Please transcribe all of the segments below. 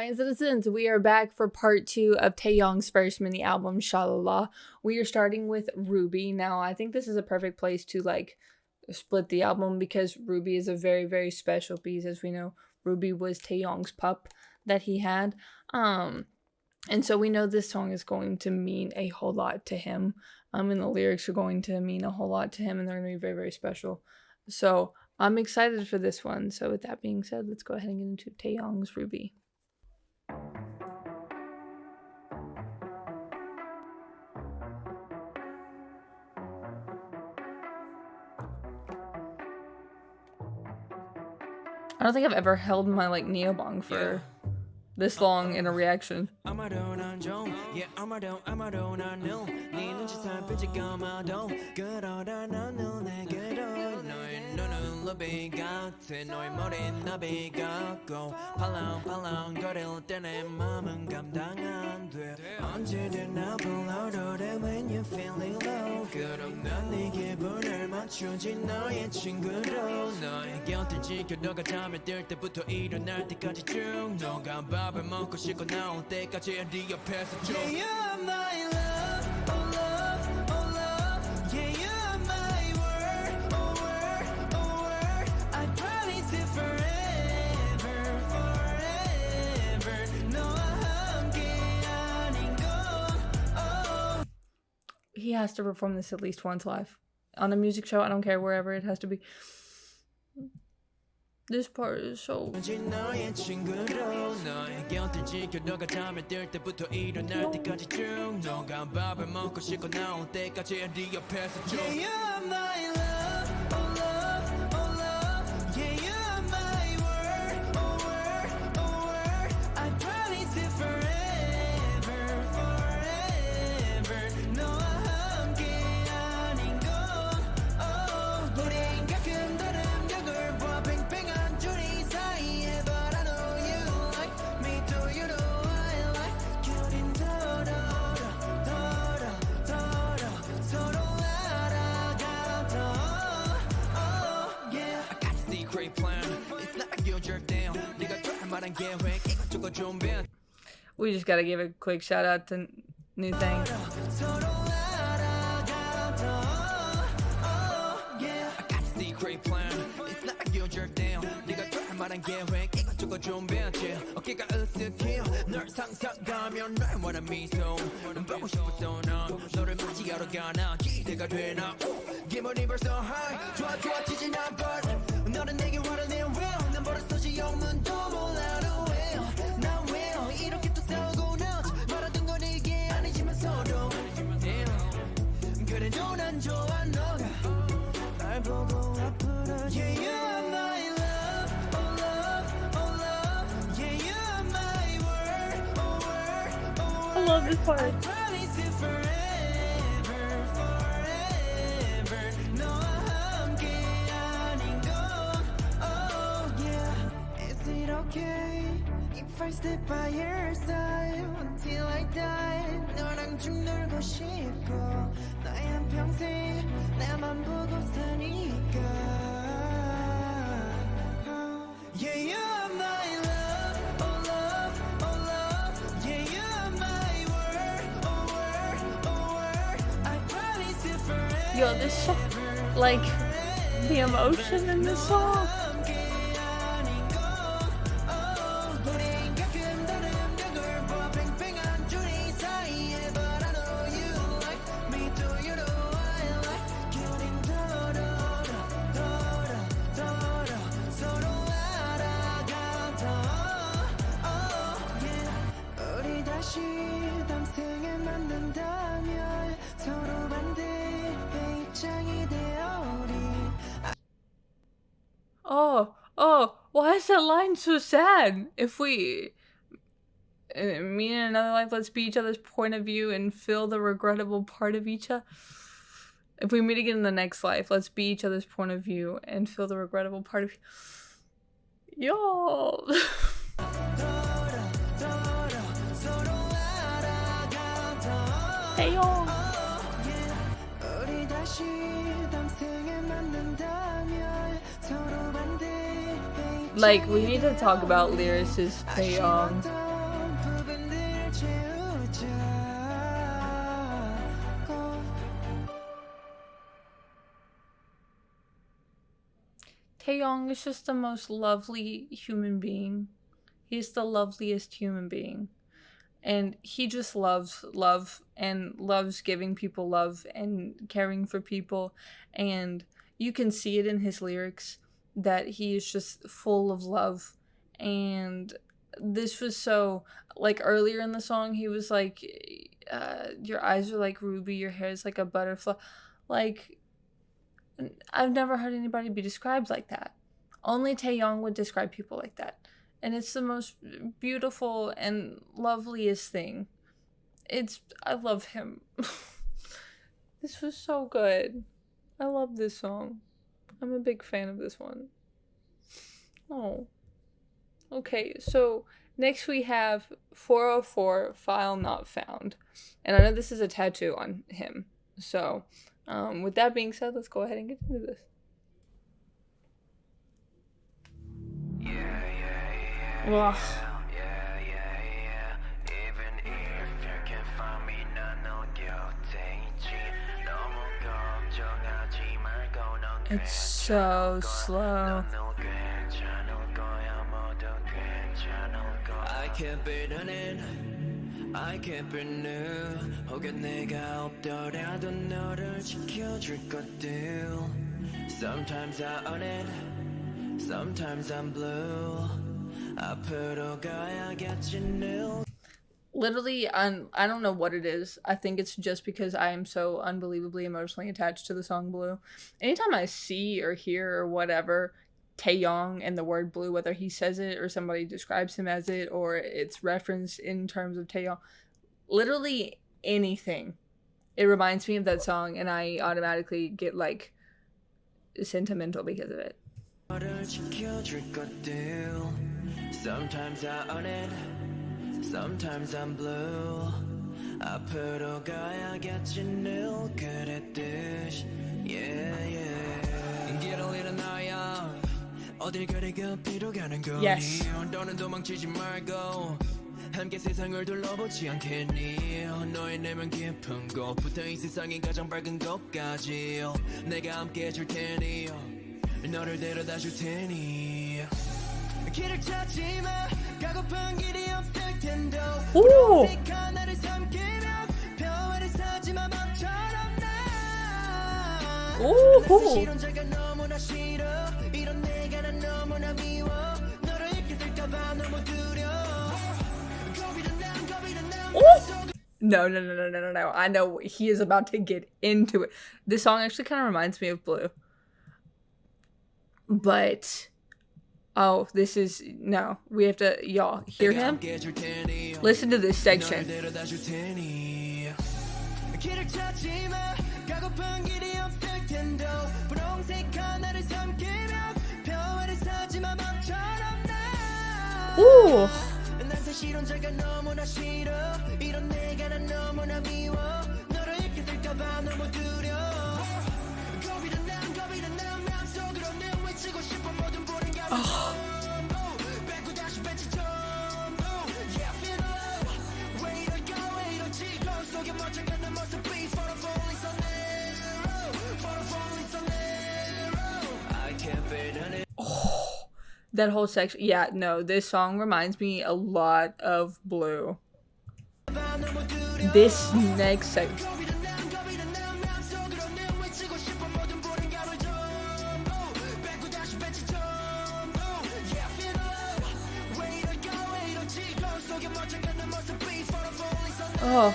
Hi citizens, we are back for part 2 of Taeyong's first mini album, Shalala. We are starting with Ruby. Now, I think this is a perfect place to like split the album because Ruby is a very, very special piece. As we know, Ruby was Taeyong's pup that he had. And so we know this song is going to mean a whole lot to him. And the lyrics are going to mean a whole lot to him, and they're going to be very, very special. So I'm excited for this one. So with that being said, let's go ahead and get into Taeyong's Ruby. I don't think I've ever held my like neobong for this long in a reaction. He has to perform this at least once live on a music show. I don't care, wherever it has to be. This part is so. We just gotta give a quick shout out to New Thing. I love this part. If I stay by your side until I die, 너랑 좀 놀고 싶고 너의 한평생 나만 보고 사니까. Yeah, you're my love, oh love, oh love. Yeah, you're my word, oh word, oh word. I promise you forever. Yo, this song, like the emotion in this song. Why is that line so sad? If we meet in another life, let's be each other's point of view and feel the regrettable part of each other. If we meet again in the next life, let's be each other's point of view and feel the regrettable part of yo. Taeyong. Like, we need to talk about lyricist Taeyong. Taeyong is just the most lovely human being. He's the loveliest human being. And he just loves love and loves giving people love and caring for people. And you can see it in his lyrics that he is just full of love. And this was so, like, earlier in the song, he was like, your eyes are like ruby, your hair is like a butterfly. Like, I've never heard anybody be described like that. Only Taeyong would describe people like that. And it's the most beautiful and loveliest thing. I love him. This was so good. I love this song. I'm a big fan of this one. Oh. Okay, so next we have 404 File Not Found. And I know this is a tattoo on him. So, with that being said, let's go ahead and get into this. Ugh. It's so slow. I can't be running, I can't be new. 혹여 내가 없더라도 너를 지켜줄 것들. Sometimes I own it, sometimes I'm blue. 앞으로 가야겠지 new. Literally, I don't know what it is. I think it's just because I am so unbelievably emotionally attached to the song Blue. Anytime I see or hear or whatever Taeyong and the word blue, whether he says it or somebody describes him as it or it's referenced in terms of Taeyong, literally anything, it reminds me of that song and I automatically get like sentimental because of it. Sometimes I own it, sometimes I'm blue. 앞으로 가야겠지 늘 그랬듯이. Yeah, yeah. 길을 잃어나야 어딜 가리 급히로 가는 거니. Yes. 너는 도망치지 말고 함께 세상을 둘러보지 않겠니. 너의 내면 깊은 곳부터 이 세상의 가장 밝은 곳까지 내가 함께 해줄 테니 너를 데려다 줄 테니. 길을 찾지 마 가고픈 길이 없을 텐도 보라색 하나를 삼키며 평화를 사지 마 맘처럼 나. 내 실혼자가 너무나 싫어 이런 내가 난 너무나 미워 너를 잊게 될까봐 너무 두려워. 겁이란 난 No. I know he is about to get into it. This song actually kind of reminds me of Blue. But oh, this is no. We have to y'all hear him. Listen to this section. Ooh. Oh. Oh, that whole section. Yeah, no, this song reminds me a lot of Blue. This next section. Oh.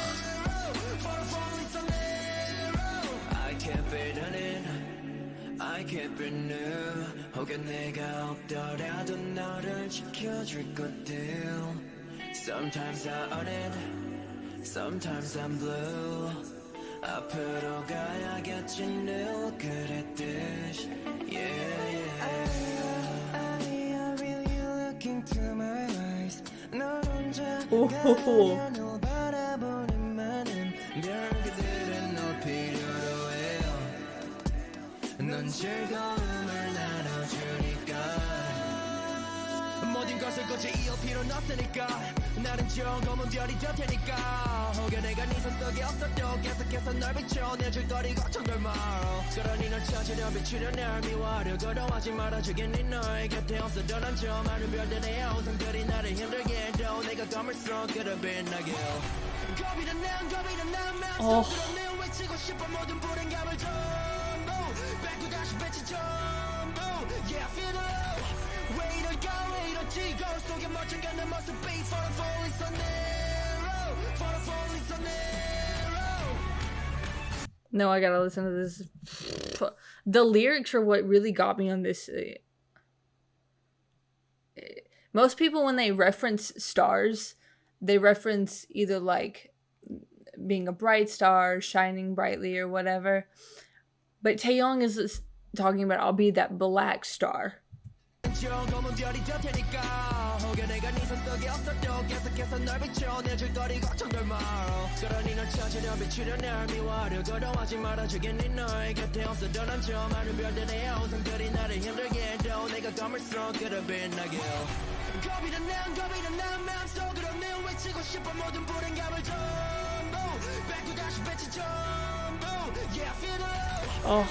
I can't be new. 혹여 내가 없더라도 너를 지켜줄 것들. Sometimes I own it, sometimes I'm blue. 앞으로 가야겠지 늘 그랬듯이. Yeah, yeah. I really look into my eyes. 너 혼자 가냐 널 바라보는 많은 별들은 널 필요로 해요. 넌 즐거움을 나눠주니까 모든 걸 없을 거지 이어 필요는 없으니까 나는 저 검은 별이 될 테니까 혹여 내가 네 손속에 없어도 계속해서 널 비춰내줄 거리 걱정들 마 그러니 널 찾으려 비추려 날 미워하려 걸어하지 말아주겠니 너의 곁에 없어도 난 저 많은 별들의 우상들이 나를 힘들게 해도 내가 검을 속 그려 빛나게 겁이란 난 마음속으로 내 외치고 싶어 모든 불안감을 전부 뺏고 다시 뱉지 전부 Yeah I feel the love 왜 이럴까 왜 이렇지 거울 속에 멋진가 내 모습이 For the falling so narrow For the falling so narrow No, I gotta listen to this. The lyrics are what really got me on this. Most people, when they reference stars, they reference either like being a bright star, shining brightly, or whatever. But Taeyong is talking about I'll be that black star. Oh.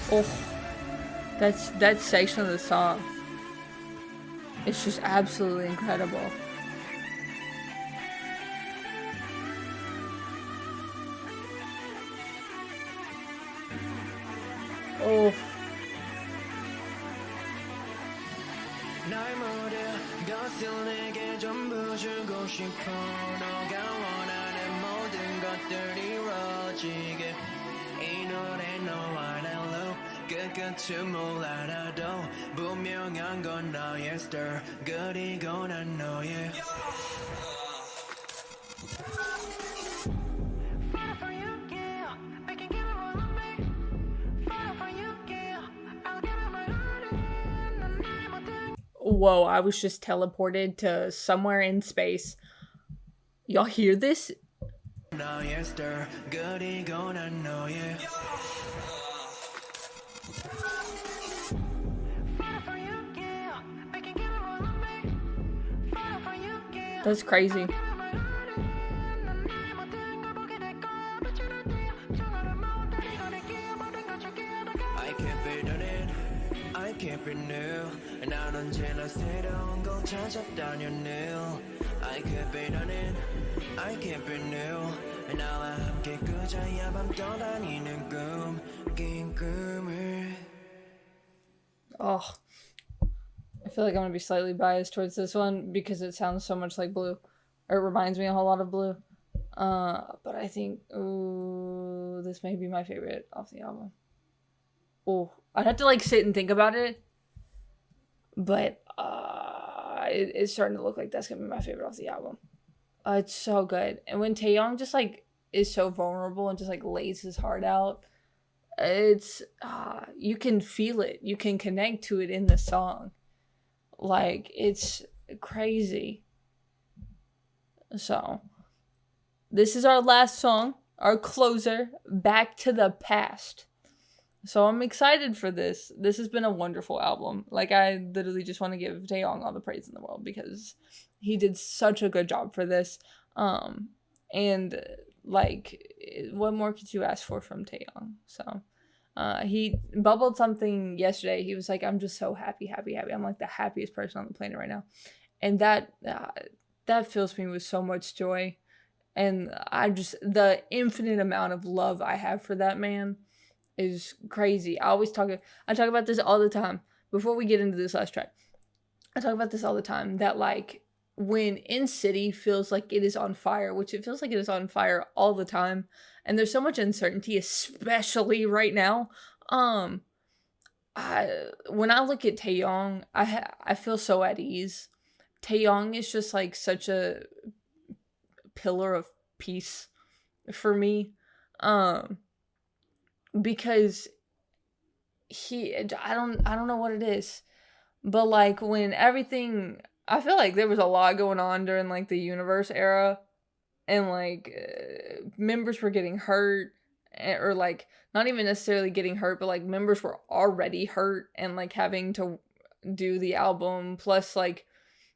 Oh, that section of the song. It's just absolutely incredible. Oh. 끝끝을 몰라도 분명한 건 너의 star 그리고 난 너의 Whoa, I was just teleported to somewhere in space. Y'all hear this? 너의 star 그리고 난 너의 That's crazy. I can't be done it I can't be new 난 언제나 새로운 걸 찾아다녀 new I can't be done it I can't be new 나와 함께 꾸자야 밤 떠다니는 꿈 긴 꿈을 Oh, I feel like I'm gonna be slightly biased towards this one because it sounds so much like Blue, or it reminds me a whole lot of Blue. But I think, ooh, this may be my favorite off the album. Oh, I'd have to like sit and think about it, but it's starting to look like that's gonna be my favorite off the album. It's so good, and when Taeyong just like is so vulnerable and just like lays his heart out. It's you can feel it, you can connect to it in the song, like it's crazy. So this is our last song, our closer, Back to the Past. So I'm excited for this. This has been a wonderful album. Like I literally just want to give Taeyong all the praise in the world because he did such a good job for this. And like, what more could you ask for from Taeyong? So, he bubbled something yesterday. He was like, I'm just so happy. I'm like the happiest person on the planet right now. And that fills me with so much joy. And the infinite amount of love I have for that man is crazy. I talk about this all the time. Before we get into this last track, I talk about this all the time, that like, when NCT feels like it is on fire, which it feels like it is on fire all the time, and there's so much uncertainty, especially right now. When I look at Taeyong, I feel so at ease. Taeyong is just like such a pillar of peace for me, because I don't know what it is, but like when everything. I feel like there was a lot going on during like the universe era, and like members were getting hurt or like not even necessarily getting hurt, but like members were already hurt and like having to do the album. Plus, like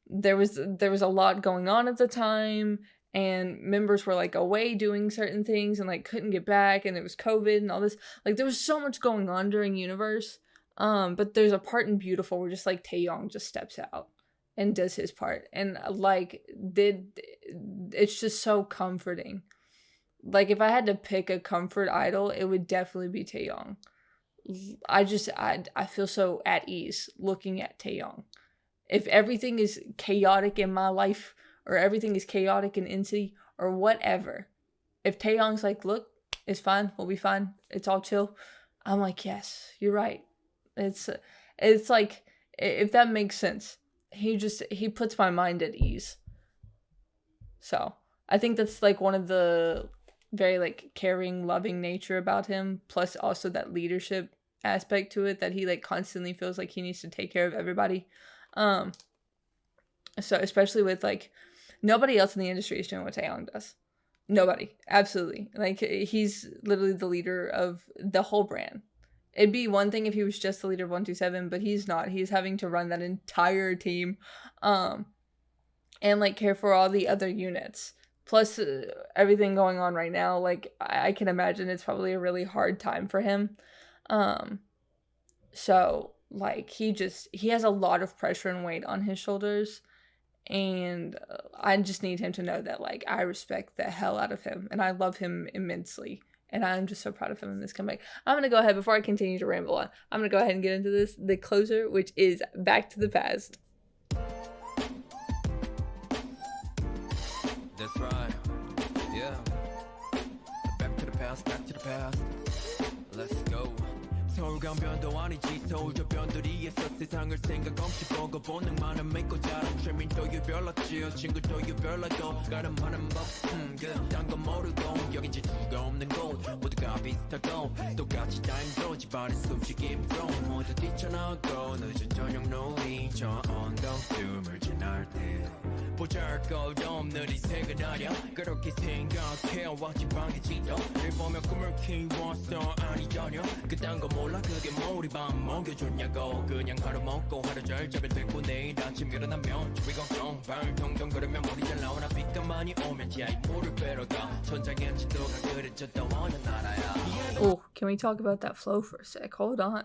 there was a lot going on at the time, and members were like away doing certain things and like couldn't get back, and it was COVID and all this. Like there was so much going on during Universe. But there's a part in Beautiful where just like Taeyong just steps out and does his part, and like it's just so comforting. Like if I had to pick a comfort idol, it would definitely be Taeyong. I feel so at ease looking at Taeyong. If everything is chaotic in my life, or everything is chaotic in NCT, or whatever, if Taeyong's like, look, it's fine, we'll be fine, it's all chill, I'm like, yes, you're right. It's like, if that makes sense, he puts my mind at ease. So I think that's like one of the very like caring, loving nature about him, plus also that leadership aspect to it, that he like constantly feels like he needs to take care of everybody. So especially with like nobody else in the industry is doing what Taeyong does. Nobody, absolutely. Like he's literally the leader of the whole brand. It'd be one thing if he was just the leader of 127, but he's not. He's having to run that entire team, and like care for all the other units. Plus everything going on right now, like I can imagine it's probably a really hard time for him. So like he has a lot of pressure and weight on his shoulders, and I just need him to know that like I respect the hell out of him and I love him immensely, and I'm just so proud of him in this comeback. I'm gonna go ahead, before I continue to ramble on, I'm gonna go ahead and get into the closer, which is Back to the Past. That's right. Yeah. Back to the past, back to the past. Let's go. 서울 강변도 아니지 서울 저변두리에서 세상을 생각 없이 보고 본능만은 믿고 자란 최민도 유별났지 친구도 유별나도 가는 많은 법 그딴 건 모르고 여긴 질투가 없는 곳 모두가 비슷하고 똑같이 다 힘들어 집안에 숨쉬기 힘들어 모두 뛰쳐나오고 늦은 저녁 놀이 저 언덕 틈을 지날 때 보잘것 없는 인생은 아냐 그렇게 생각해왔지 방해지도 늘 보며 꿈을 키웠어 아니 전혀 그딴 거 몰라 그게 뭐 우리 밥 먹여줬냐고 그냥 하루 먹고 하루 절잡이 됐고 내일 아침 일어나면 주위 걱정 발 동동 그러면 머리 잘 나오나 비가 많이 오면 지하에 물을 빼러가 천장에 지도가 그려졌다 어느 나라야. Oh, can we talk about that flow for a sec? Hold on.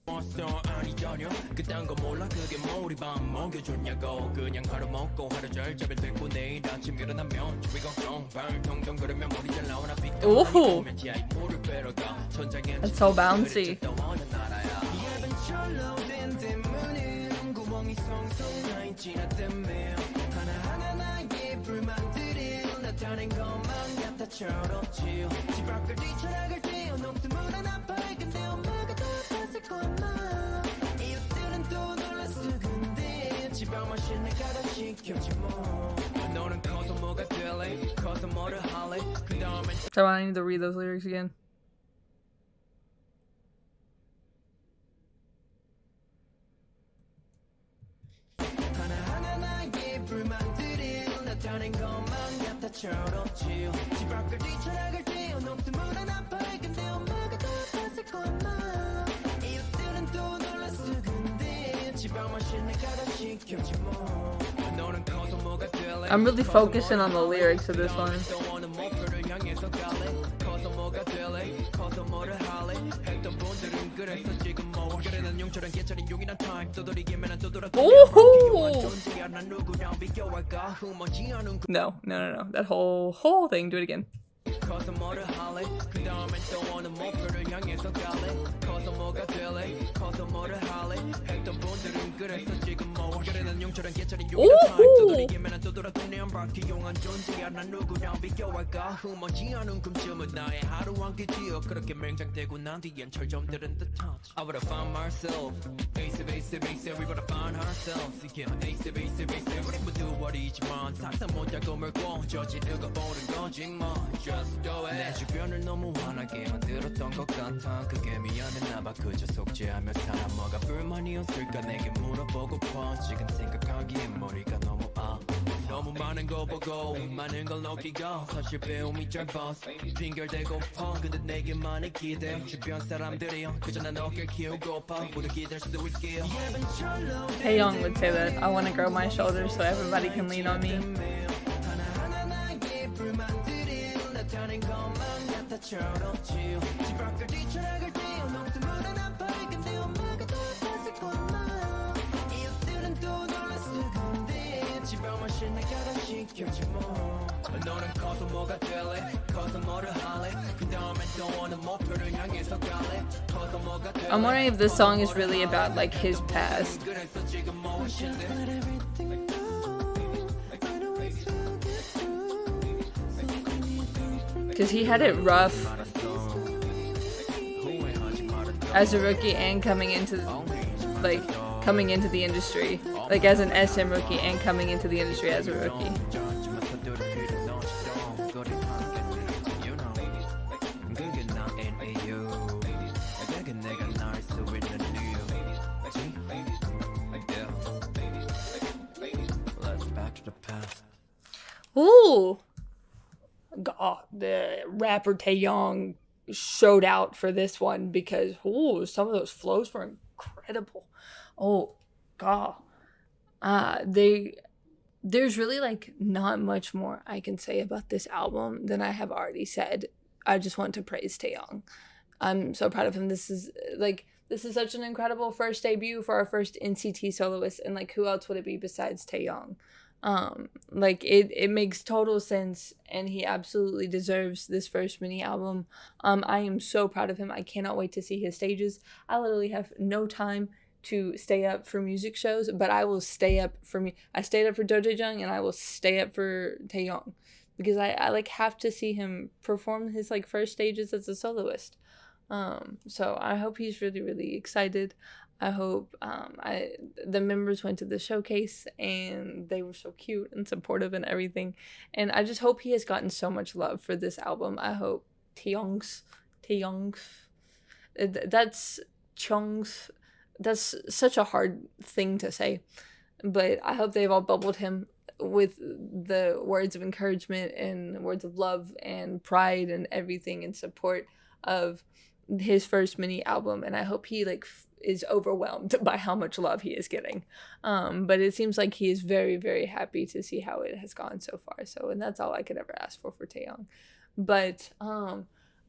아니 전혀 그딴 거 몰라 그게 뭐 우리 밥 먹여줬냐고 그냥 하루 먹고 하루 절잡이 됐고 내일 아침 일어나면 주위 걱정 발 동동 그러면 머리 잘 나오나 비가 많이 오면 지하에 물을 빼러가 천장에 That's so bouncy. 어느 나라야 얇은 철로 된 대문은 구멍이 송송 나 있지나 때문에 하나하나 나의 불만들이 나타낸 것만 같아 철없지 집 밖을 뛰쳐나갈 때 녹수물 하나 밝은데 엄마가 더 봤을 거야 이웃들은 또 놀랐어 근데 집안 맛있는 가다 시켜지 뭐 너는 커서 뭐가 될래 커서 뭐를 할래 그 다음엔 So I need to read those lyrics again. 하나하나 나의 불만들이 나타낸 것만 같아 철없지 집 밖을 뛰쳐나갈 때 녹수물 하나 밝은데 엄마가 더 봤을 거야 이웃들은 또 놀랐어 근데 집안 맛있는 가다 시켜지 뭐 너는 커서 뭐가 될래 I'm really focusing on the lyrics of this one. 어느 목표를 향해서 갈래 커서 뭐가 될래 커서 뭐를 할래 했던 분들은 그래서 지금 뭐 그래는 용처럼 개처린 용이란 타임 떠돌이기면 안 떠돌아 존재야 난 누구랑 비교할까 흠하지 않은 No. That whole thing. Do it again. 커서 뭐를 할래 그 다음엔 또 어느 목표를 향해서 갈래 커서 뭐가 될래 커서 뭐를 할래 했던 분들은 그래서 지금 뭐 그래는 용처럼 개처린 용이란 타임 떠돌이기면 안 떠돌아 동네한 바퀴 용한 존재야 난 누구랑 비교할까 흠하지 않은 꿈쯤은 나의 하루 한 끼지요 그렇게 맹장되고 난 뒤엔 철점들은 듯하지 I would have found myself ace we would have found ourselves yeah ace 우리 모두 어리지만 상상 못하고 멀고 저지르고 보는 거지만 just do it 내 주변을 너무 환하게 만들었던 것 같아 그게 미안했나봐 그저 속죄하며 살아 뭐가 불만이었을까 내게 물어보고파 지금 생각하기엔 머리가 너무 너무 많은 거 보고 많은 걸 느끼고 사실 배움이 짧아서 핑계대고파 근데 내게만의 기대 주변 사람들이 그저 난 어깨를 키우고파 모두 기댈 수 있게 Taeyong would say that. I want to grow my shoulders so everybody can lean on me. I'm wondering if this song is really about like his past. Because he had it rough as a rookie and coming into the industry, like as an SM rookie and coming into the industry as a rookie. Ooh, God, the rapper Taeyong showed out for this one because some of those flows were incredible. Oh God, there's really like not much more I can say about this album than I have already said. I just want to praise Taeyong. I'm so proud of him. This is such an incredible first debut for our first NCT soloist, and like who else would it be besides Taeyong? Like it makes total sense, and he absolutely deserves this first mini album. I am so proud of him. I cannot wait to see his stages. I literally have no time to stay up for music shows, but I will stay up for me. I stayed up for Jung, and I will stay up for Taeyong because I like have to see him perform his like first stages as a soloist. So I hope he's really, really excited. I hope the members went to the showcase and they were so cute and supportive and everything. And I just hope he has gotten so much love for this album. I hope Taeyong's, that's Chung's, that's such a hard thing to say. But I hope they've all bubbled him with the words of encouragement and words of love and pride and everything in support of his first mini album. And I hope he is overwhelmed by how much love he is getting. But it seems like he is very, very happy to see how it has gone so far. So, and that's all I could ever ask for Taeyong. But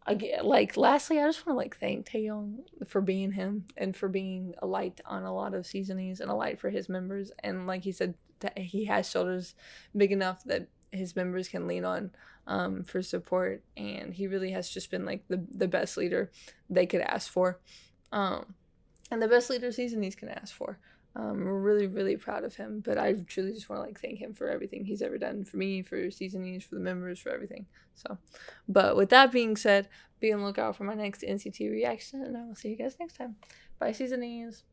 again, lastly, I just want to thank Taeyong for being him and for being a light on a lot of seasonings and a light for his members. And like he said, he has shoulders big enough that his members can lean on for support, and he really has just been the best leader they could ask for, and the best leader seasonings can ask for. We're really, really proud of him, but I truly just want to thank him for everything he's ever done for me, for seasonings, for the members, for everything. So, but with that being said, be on the lookout for my next NCT reaction, and I will see you guys next time. Bye, seasonings.